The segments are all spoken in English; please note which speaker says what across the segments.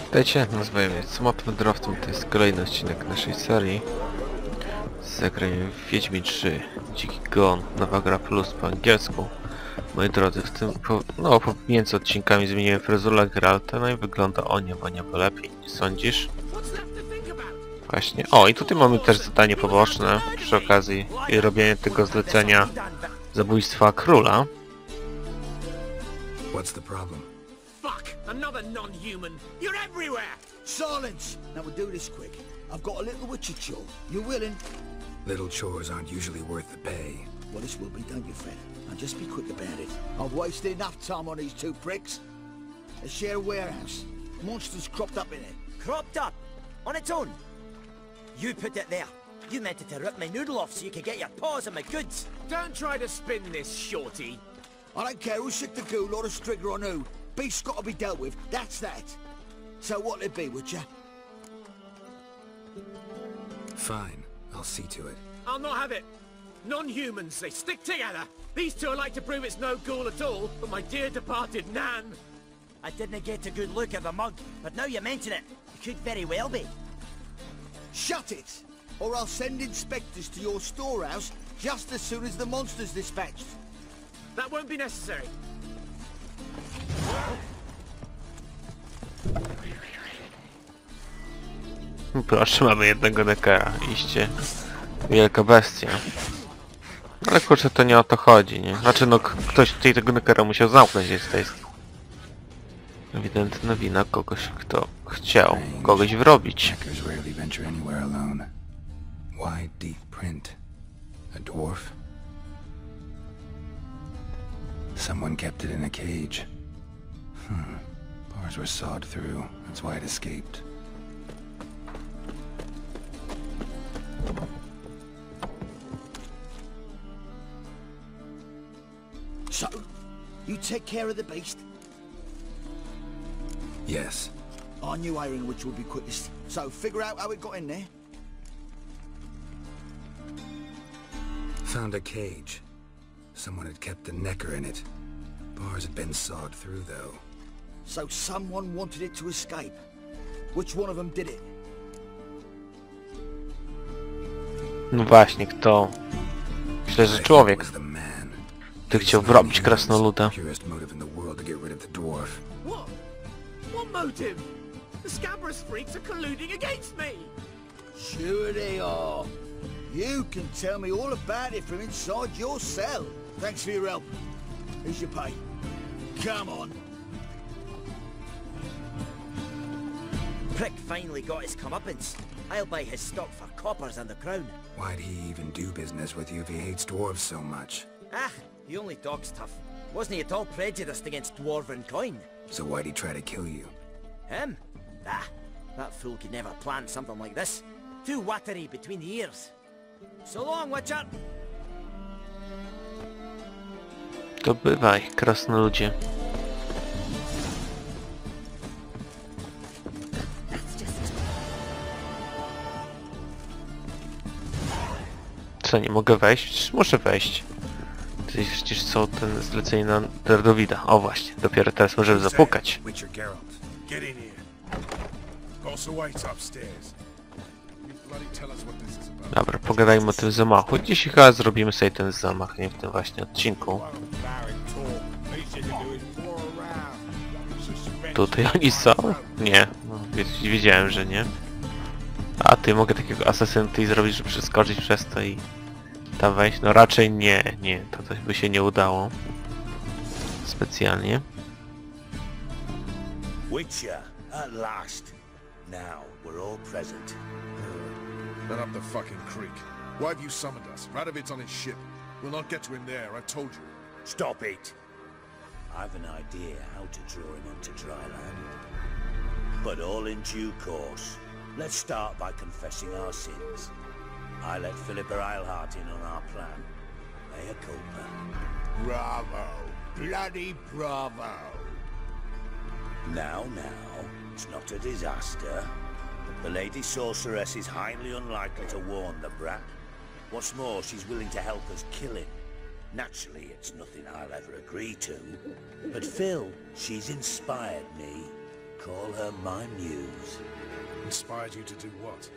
Speaker 1: Witajcie, nazywamy się Samotny Wędrowcem, to jest kolejny odcinek naszej serii. Zagrajmy w Wiedźmin 3, Dziki Gon, nowa gra plus po angielsku. Moi drodzy, w tym, pomiędzy odcinkami zmieniłem fryzurę Geralta, no i wygląda o niebo lepiej, nie sądzisz? Właśnie, o i tutaj mamy też zadanie poboczne, przy okazji robienia tego zlecenia zabójstwa króla.
Speaker 2: What's the problem?
Speaker 3: Fuck! Another non-human! You're everywhere!
Speaker 4: Silence! Now we'll do this quick. I've got a little witcher chore. You willing?
Speaker 2: Little chores aren't usually worth the pay.
Speaker 4: Well, this will be done, you friend. Now just be quick about it. I've wasted enough time on these two pricks. They share a warehouse. Monsters cropped up in it.
Speaker 5: Cropped up? On its own? You put it there. You meant it to rip my noodle off so you could get your paws on my goods.
Speaker 3: Don't try to spin this, shorty.
Speaker 4: I don't care who sick the ghoul or the strigger on who. Beast's got to be dealt with. That's that. So what'll it be, would ya?
Speaker 2: Fine, I'll see to it.
Speaker 3: I'll not have it. Non-humans, they stick together. These two are like to prove it's no ghoul at all, but my dear departed Nan.
Speaker 5: I didn't get a good look at the mug, but now you mention it, it could very well be.
Speaker 4: Shut it! Or I'll send inspectors to your storehouse just as soon as the monster's dispatched.
Speaker 3: That won't be necessary.
Speaker 1: Proszę, mamy jednego nekera, iście wielka bestia. Ale kurczę, to nie o to chodzi, nie? Znaczy no, ktoś tutaj tego nekera musiał zamknąć, jest to jest ewidentna wina kogoś, kto chciał kogoś wrobić.
Speaker 2: Hackers rarely venture anywhere alone. Wide, deep print. A dwarf? Someone kept it in a cage. Bars were sawed through. That's why it escaped.
Speaker 4: So, you take care of the beast?
Speaker 2: Yes.
Speaker 4: I knew iron which would be quickest. So, figure out how it got in there.
Speaker 2: Found a cage. Someone had kept the necker in it. Bars had been sawed through, though.
Speaker 4: So someone wanted it to escape. Which one of them did it?
Speaker 1: No właśnie, kto? Myślę, że człowiek,
Speaker 2: Was the man.
Speaker 1: który chciał wrobić krasnoluda.
Speaker 2: Purest motive in the world to get rid of the dwarf.
Speaker 3: What? What motive? The scabrous freaks are colluding against me!
Speaker 4: Sure they are. You can tell me all about it from inside your cell. Thanks for your help. Here's your pay. Come on.
Speaker 5: Prick finally got his comeuppance. I'll buy his stock for coppers and the crown.
Speaker 2: Why'd he even do business with you if he hates dwarves so much?
Speaker 5: Ah, he only talks tough. Wasn't he at all prejudiced against dwarven coin?
Speaker 2: So why'd he try to kill you?
Speaker 5: Him? Ah, that fool could never plan something like this. Too watery between the ears. So long, Witcher!
Speaker 1: To bywaj, krasnoludzie. Co, nie mogę wejść? Muszę wejść. Tutaj przecież są ten zlecenie na Dardowida. O właśnie, dopiero teraz możemy zapukać.
Speaker 6: Witcher Geralt, get in here. Also waits upstairs. You bloody tell us what this is about.
Speaker 1: Dobra, pogadajmy o tym zamachu. Dzisiaj chyba zrobimy sobie ten zamach, nie w tym właśnie odcinku. Tutaj oni są? Nie, no, wiedziałem, że nie. A ty, mogę takiego asasyna tutaj zrobić, żeby przeskoczyć przez to i tam wejść? No raczej nie, to coś by się nie udało. Specjalnie.
Speaker 7: Witcher, at last. Now we're all present.
Speaker 6: Then up the fucking creek. Why have you summoned us? Radovid's on his ship. We'll not get to him there, I told you.
Speaker 7: Stop it! I've an idea how to draw him onto dry land. But all in due course. Let's start by confessing our sins. I let Philippa Eilhart in on our plan. Mea culpa.
Speaker 4: Bravo. Bloody bravo.
Speaker 7: Now, it's not a disaster. The Lady Sorceress is highly unlikely to warn the brat. What's more, she's willing to help us kill him. Naturally, it's nothing I'll ever agree to. But Phil, she's inspired me. call her my muse.
Speaker 6: Inspired you to do what?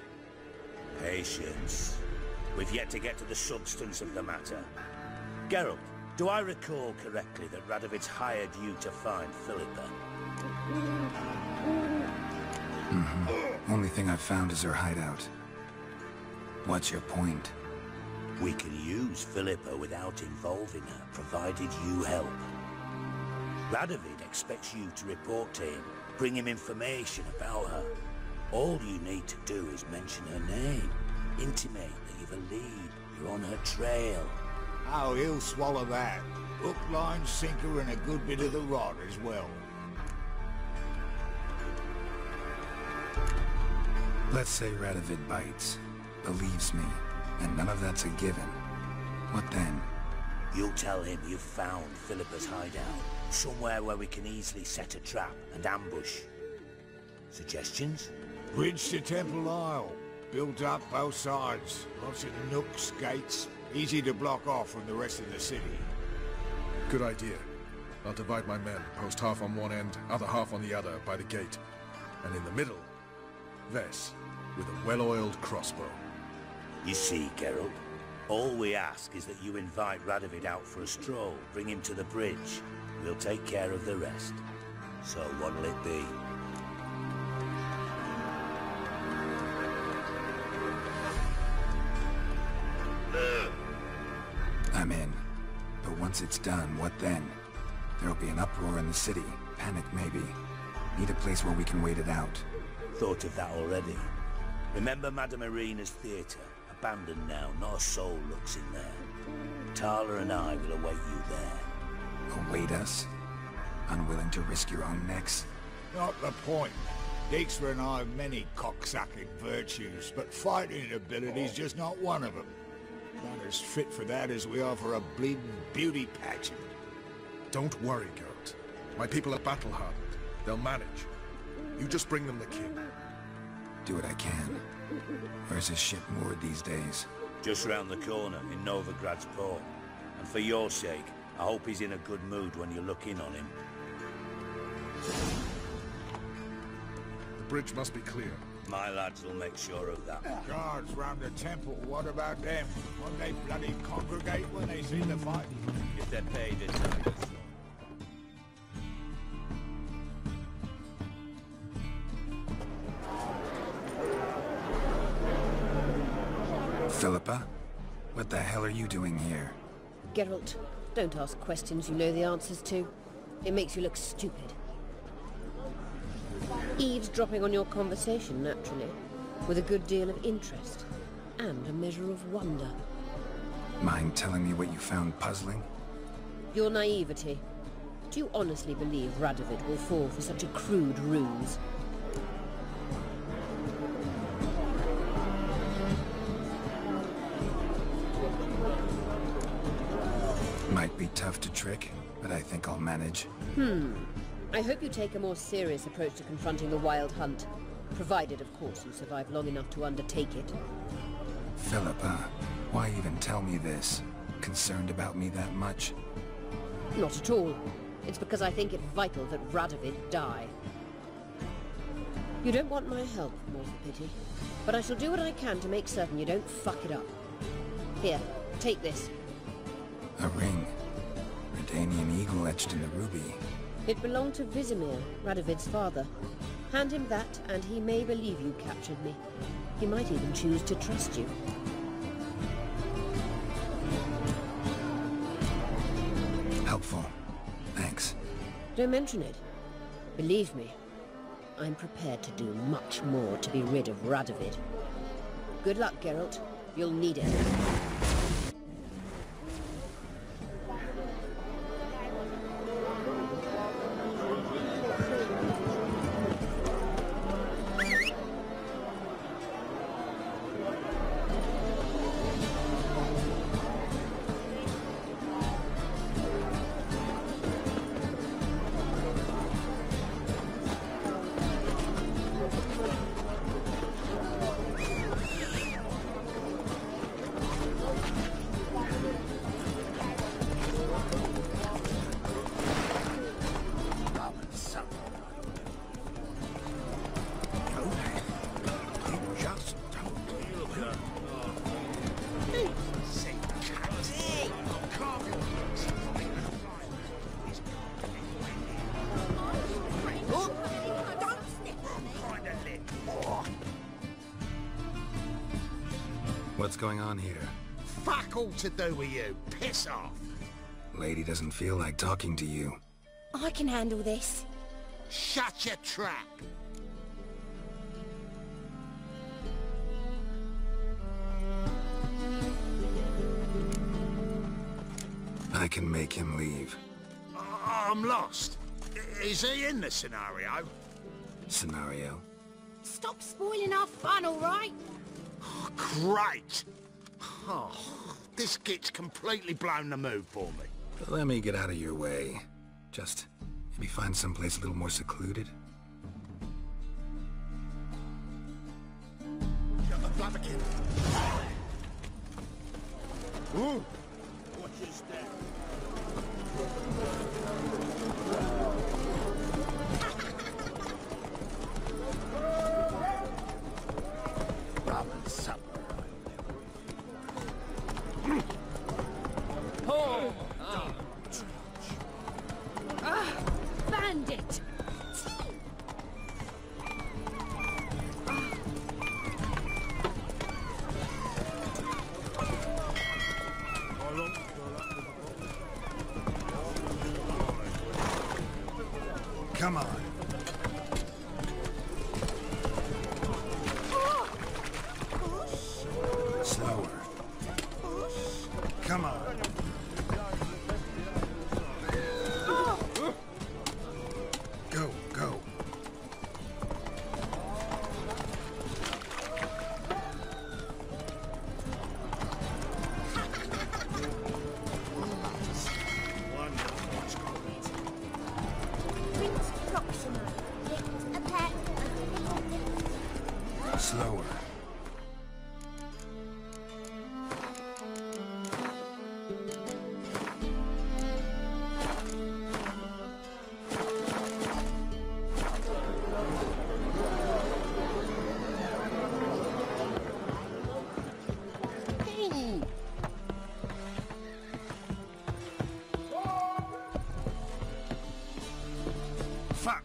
Speaker 7: Patience. We've yet to get to the substance of the matter. Geralt, do I recall correctly that Radovid's hired you to find Philippa?
Speaker 2: Only thing I've found is her hideout. What's your point?
Speaker 7: We can use Philippa without involving her, provided you help. Radovid expects you to report to him, bring him information about her. All you need to do is mention her name, intimate that you've a lead, you're on her trail.
Speaker 4: Oh, he'll swallow that. Hook, line, sinker, and a good bit of the rod as well.
Speaker 2: Let's say Radovid bites, believes me, and none of that's a given. What then?
Speaker 7: You'll tell him you've found Philippa's hideout, somewhere where we can easily set a trap and ambush. Suggestions?
Speaker 4: Bridge to Temple Isle. Built up both sides. Lots of nooks, gates. Easy to block off from the rest of the city.
Speaker 6: Good idea. I'll divide my men, post half on one end, other half on the other, by the gate. And in the middle, Vess, with a well-oiled crossbow.
Speaker 7: You see, Geralt, all we ask is that you invite Radovid out for a stroll, bring him to the bridge. We'll take care of the rest. So what'll it be?
Speaker 2: I'm in. But once it's done, what then? There'll be an uproar in the city. Panic, maybe. Need a place where we can wait it out.
Speaker 7: Thought of that already. Remember Madame Irina's theatre? Abandoned now, not a soul looks in there. Tala and I will await you there.
Speaker 2: Await us? Unwilling to risk your own necks?
Speaker 4: Not the point. Dijkstra and I have many cocksucking virtues, but fighting ability's just not one of them. Not as fit for that as we are for a bleeding beauty pageant.
Speaker 6: Don't worry, Geralt. My people are battle-hardened. They'll manage. You just bring them the king.
Speaker 2: Do what I can. Where's his ship moored these days?
Speaker 7: Just round the corner in Novigrad's port. And for your sake, I hope he's in a good mood when you look in on him.
Speaker 6: The bridge must be clear.
Speaker 7: My lads will make sure of that.
Speaker 4: Guards round the temple, what about them? Won't they bloody congregate when they see the fight?
Speaker 7: If they're paid attention.
Speaker 2: Philippa? What the hell are you doing here?
Speaker 8: Geralt, don't ask questions you know the answers to. It makes you look stupid. Eavesdropping on your conversation, naturally, with a good deal of interest, and a measure of wonder.
Speaker 2: Mind telling me what you found puzzling?
Speaker 8: Your naivety. Do you honestly believe Radovid will fall for such a crude ruse?
Speaker 2: Might be tough to trick, but I think I'll manage.
Speaker 8: I hope you take a more serious approach to confronting the Wild Hunt, provided, of course, you survive long enough to undertake it.
Speaker 2: Philippa, why even tell me this? Concerned about me that much?
Speaker 8: Not at all. It's because I think it vital that Radovid die. You don't want my help, more for pity, but I shall do what I can to make certain you don't fuck it up. Here, take this.
Speaker 2: A ring. Redanian eagle etched in the ruby.
Speaker 8: It belonged to Vizimir, Radovid's father. Hand him that, and he may believe you captured me. He might even choose to trust you.
Speaker 2: Helpful. Thanks.
Speaker 8: Don't mention it. Believe me, I'm prepared to do much more to be rid of Radovid. Good luck, Geralt. You'll need it.
Speaker 2: What's going on here?
Speaker 4: Fuck all to do with you. Piss off.
Speaker 2: Lady doesn't feel like talking to you.
Speaker 8: I can handle this.
Speaker 4: Shut your trap.
Speaker 2: I can make him leave.
Speaker 4: I'm lost. Is he in the scenario?
Speaker 2: Scenario?
Speaker 8: Stop spoiling our fun, all right?
Speaker 4: Oh, great. Oh, this git's completely blown the mood for me.
Speaker 2: Let me get out of your way. Just maybe find someplace a little more secluded.
Speaker 4: Ooh.
Speaker 7: Watch your step.
Speaker 8: Bandit!
Speaker 2: Come on. Slower. Come on. Go, go. Slower. Fuck.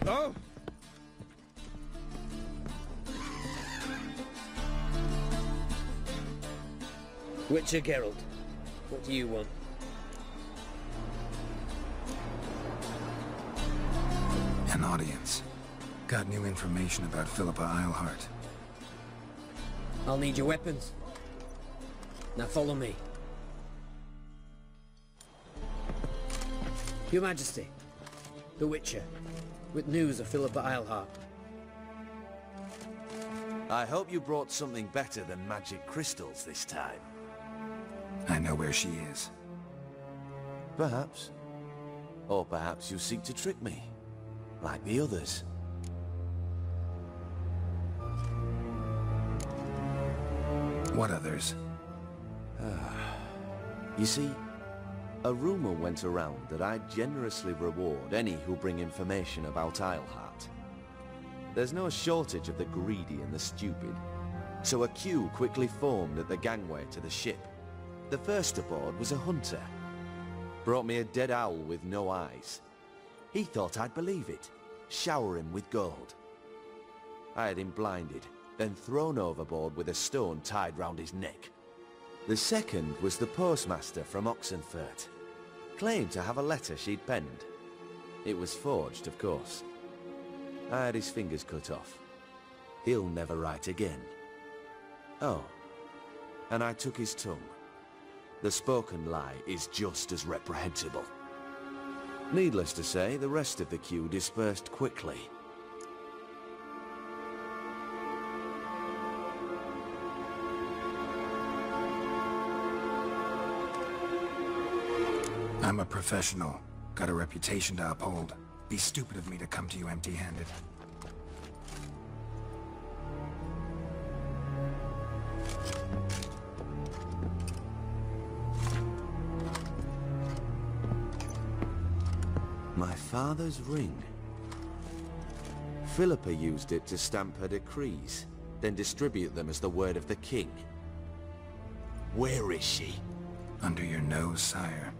Speaker 6: Oh!
Speaker 9: Witcher Geralt, what do you want?
Speaker 2: An audience. Got new information about Philippa Eilhart.
Speaker 9: I'll need your weapons. Now follow me. Your Majesty, the Witcher, with news of Philippa Eilhart.
Speaker 10: I hope you brought something better than magic crystals this time.
Speaker 2: I know where she is.
Speaker 10: Perhaps. Or perhaps you seek to trick me, like the others.
Speaker 2: What others?
Speaker 10: You see, a rumor went around that I'd generously reward any who bring information about Eilhart. There's no shortage of the greedy and the stupid, so a queue quickly formed at the gangway to the ship. The first aboard was a hunter. Brought me a dead owl with no eyes. He thought I'd believe it, shower him with gold. I had him blinded, then thrown overboard with a stone tied round his neck. The second was the postmaster from Oxenfurt. Claimed to have a letter she'd penned. It was forged, of course. I had his fingers cut off. He'll never write again. Oh, and I took his tongue. The spoken lie is just as reprehensible. Needless to say, the rest of the queue dispersed quickly.
Speaker 2: I'm a professional. Got a reputation to uphold. Be stupid of me to come to you empty-handed.
Speaker 10: My father's ring. Philippa used it to stamp her decrees, then distribute them as the word of the king. Where is she?
Speaker 2: Under your nose, sire.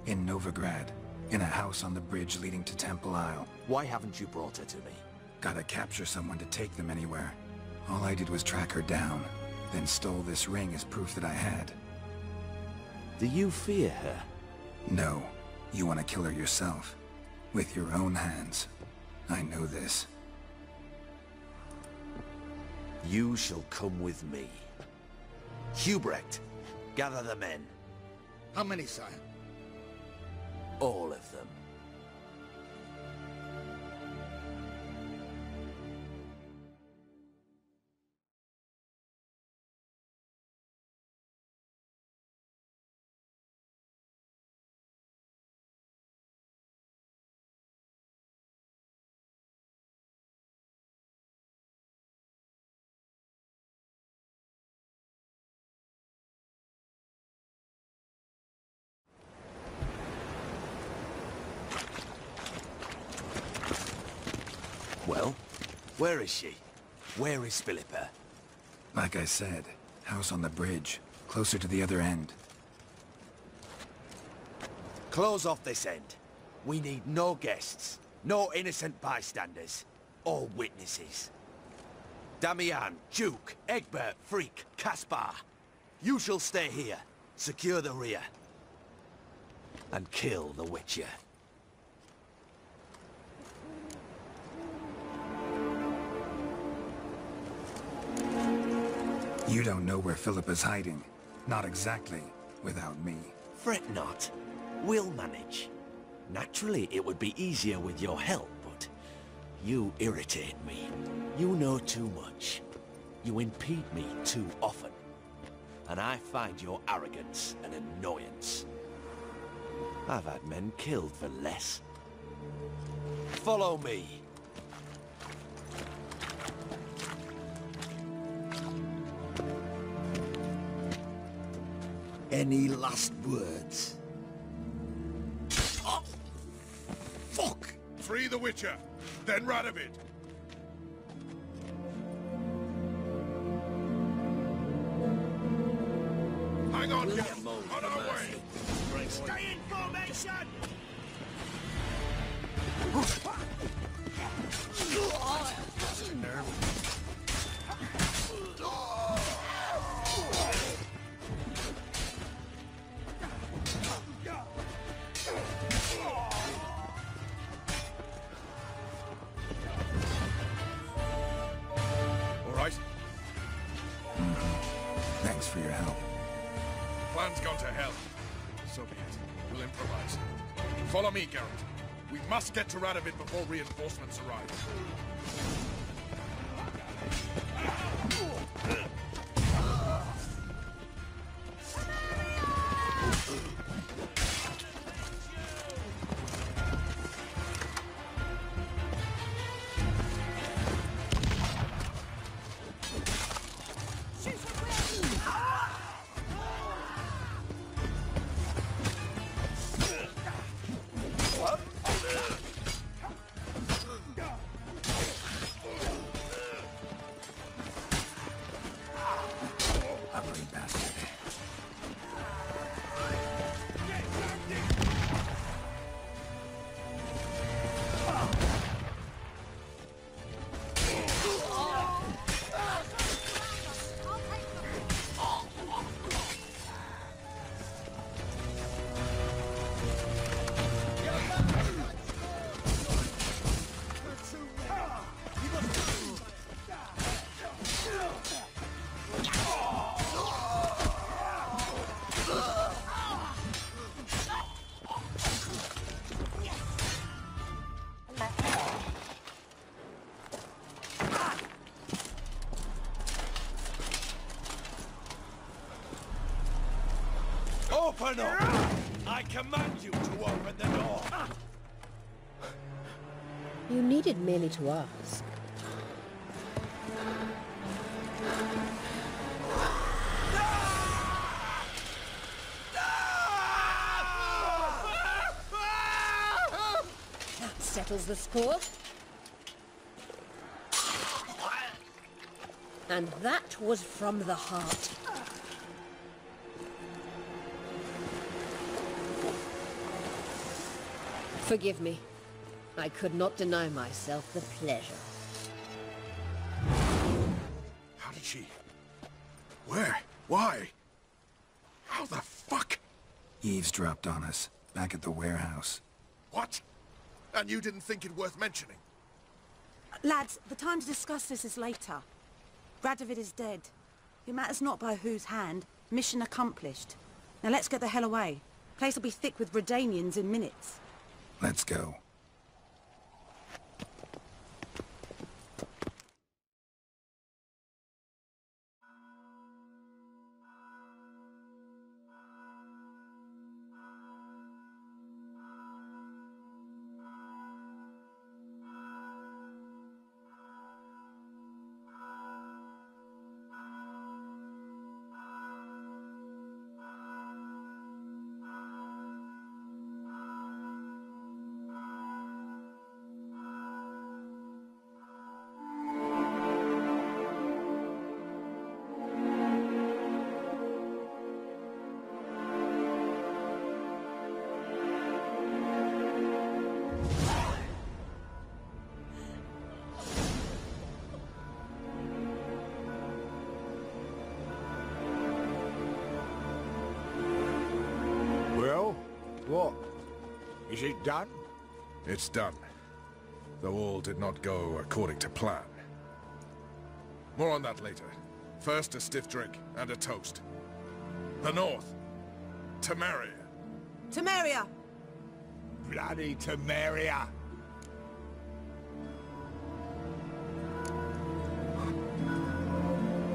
Speaker 2: In Novigrad. In a house on the bridge leading to Temple Isle.
Speaker 10: Why haven't you brought her to me?
Speaker 2: Gotta capture someone to take them anywhere. All I did was track her down, then stole this ring as proof that I had.
Speaker 10: Do you fear her?
Speaker 2: No. You want to kill her yourself. With your own hands. I know this.
Speaker 10: You shall come with me. Hubrecht, gather the men.
Speaker 4: How many, sire?
Speaker 10: All of them. Well, where is she? Where is Philippa?
Speaker 2: Like I said, house on the bridge, closer to the other end.
Speaker 10: Close off this end. We need no guests, no innocent bystanders, all witnesses. Damian, Duke, Egbert, Freak, Caspar. You shall stay here, secure the rear, and kill the Witcher.
Speaker 2: You don't know where Philippa's hiding. Not exactly, without me.
Speaker 10: Fret not. We'll manage. Naturally, it would be easier with your help, but you irritate me. You know too much. You impede me too often. And I find your arrogance an annoyance. I've had men killed for less. Follow me.
Speaker 4: Any last words? Oh, fuck!
Speaker 6: Free the Witcher, then Radovid. Hang on, on our way.
Speaker 3: Stay in formation!
Speaker 6: All right?
Speaker 2: Thanks for your help.
Speaker 6: Plan's gone to hell. So be it. We'll improvise. Follow me, Geralt. We must get to Radovid before reinforcements arrive.
Speaker 2: Ugly bastard.
Speaker 10: Open up! I command you to open the door!
Speaker 8: You needed merely to ask. settles the score. And that was from the heart. Forgive me. I could not deny myself the pleasure.
Speaker 6: How did she... Where? Why? How the fuck?
Speaker 2: Eavesdropped on us, back at the warehouse.
Speaker 6: What? And you didn't think it worth mentioning?
Speaker 11: Lads, the time to discuss this is later. Radovid is dead. It matters not by whose hand. Mission accomplished. Now let's get the hell away. Place will be thick with Redanians in minutes.
Speaker 2: Let's go.
Speaker 4: What? Is it done?
Speaker 6: It's done. Though all did not go according to plan. More on that later. First, a stiff drink and a toast. The North. Temeria.
Speaker 11: Temeria!
Speaker 4: Bloody Temeria!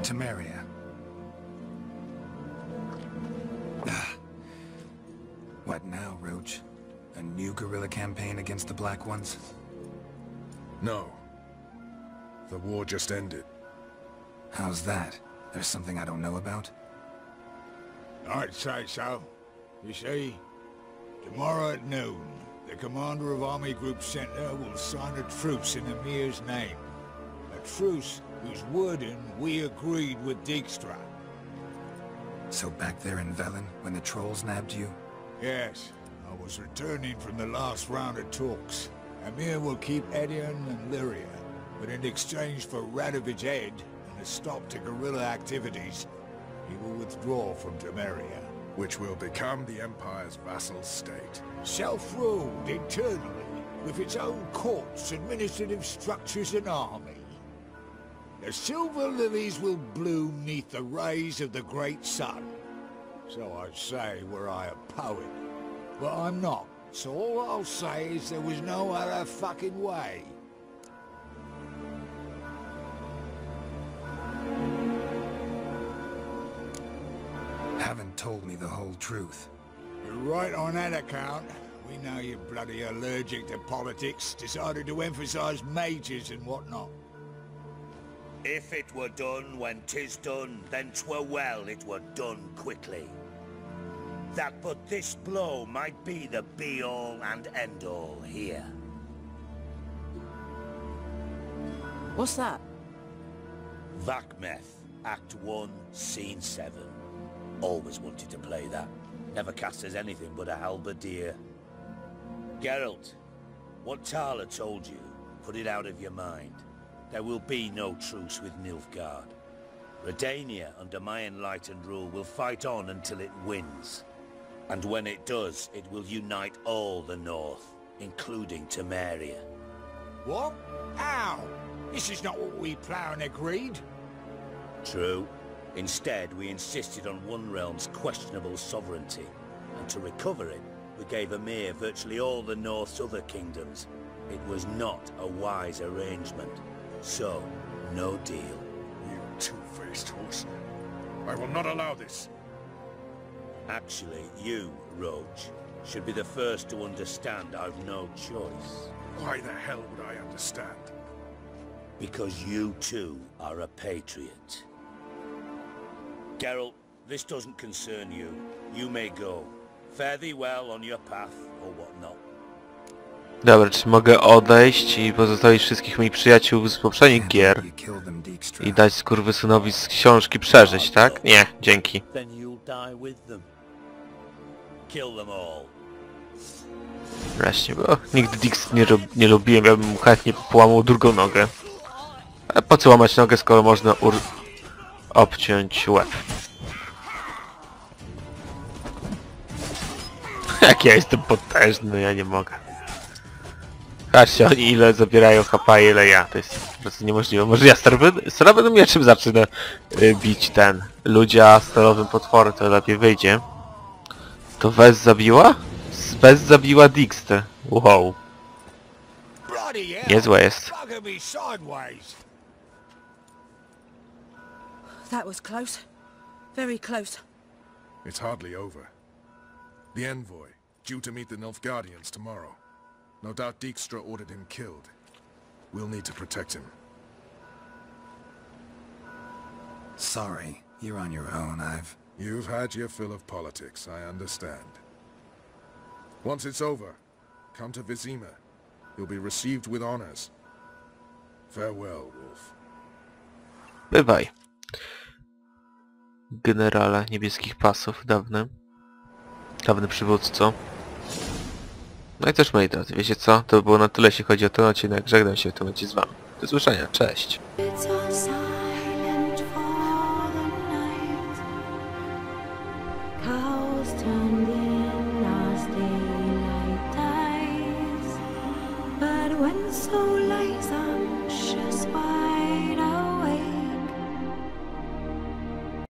Speaker 2: Temeria. What now, Roach? A new guerrilla campaign against the Black Ones?
Speaker 6: No. The war just ended.
Speaker 2: How's that? There's something I don't know about?
Speaker 4: I'd say so. You see, tomorrow at noon, the commander of Army Group Center will sign a truce in Emir's name. A truce whose wording we agreed with Dijkstra.
Speaker 2: So back there in Velen, when the trolls nabbed you?
Speaker 4: Yes, I was returning from the last round of talks. Emir will keep Edion and Lyria, but in exchange for Radovid's head and a stop to guerrilla activities, he will withdraw from Temeria.
Speaker 6: Which will become the Empire's vassal state.
Speaker 4: Self-ruled internally, with its own courts, administrative structures and army. The silver lilies will bloom neath the rays of the great sun. So I'd say were I a poet. But I'm not, so all I'll say is there was no other fucking way.
Speaker 2: Haven't told me the whole truth.
Speaker 4: You're right on that account. We know you're bloody allergic to politics, decided to emphasize majors and whatnot.
Speaker 7: If it were done when 'tis done, then 'twere well it were done quickly. That but this blow might be the be-all and end-all here.
Speaker 11: What's that?
Speaker 7: Vakmeth, Act 1, Scene 7. Always wanted to play that. Never cast as anything but a halberdier. Geralt, what Tala told you, put it out of your mind. There will be no truce with Nilfgaard. Redania, under my enlightened rule, will fight on until it wins. And when it does, it will unite all the North, including Temeria.
Speaker 4: What? How? This is not what we plowed and agreed.
Speaker 7: True. Instead, we insisted on one realm's questionable sovereignty, and to recover it, we gave Emir virtually all the North's other kingdoms. It was not a wise arrangement. So, no deal.
Speaker 6: You two-faced horse. I will not allow this.
Speaker 7: Actually, you, Roach, should be the first to understand I've no choice.
Speaker 6: Why the hell would I understand?
Speaker 7: Because you too are a patriot. Geralt, this doesn't concern you. You may go. Fare thee well on your path, or whatnot.
Speaker 1: Dobra, czy mogę odejść i pozostawić wszystkich moich przyjaciół z poprzednich gier i dać skurwysynowi z książki przeżyć, tak? Nie, dzięki.
Speaker 7: Then you'll die with them. Kill them all.
Speaker 1: Właśnie, bo nigdy Dix nie lubiłem, ja bym mu chętnie połamał drugą nogę. A po co łamać nogę, skoro można obciąć łeb? Jak ja jestem potężny, ja nie mogę. Patrzcie, oni ile zabierają HP, ile ja. To jest po prostu niemożliwe. Może ja sterowym mieczem zacznę bić ten ludzia sterowym potworem, to lepiej wyjdzie. To Wes zabiła? Wes zabiła Dixtę. Wow. Niezłe jest.
Speaker 11: That was close. Very close.
Speaker 6: It's hardly over. The envoy, due to meet the Nilfgaardians tomorrow. No doubt Dijkstra ordered him killed. We'll need to protect him.
Speaker 2: Sorry, you're on your own.
Speaker 6: You've had your fill of politics, I understand. Once it's over, come to Vizima. You'll be received with honors. Farewell, Wolf.
Speaker 1: Bywaj. Generale niebieskich pasów, dawny przywódco. No i też moi drodzy, wiecie co? To by było na tyle, jeśli chodzi o ten odcinek. Żegnam się w tym momencie z wami. Do usłyszenia, cześć!
Speaker 12: But when so lies anxious by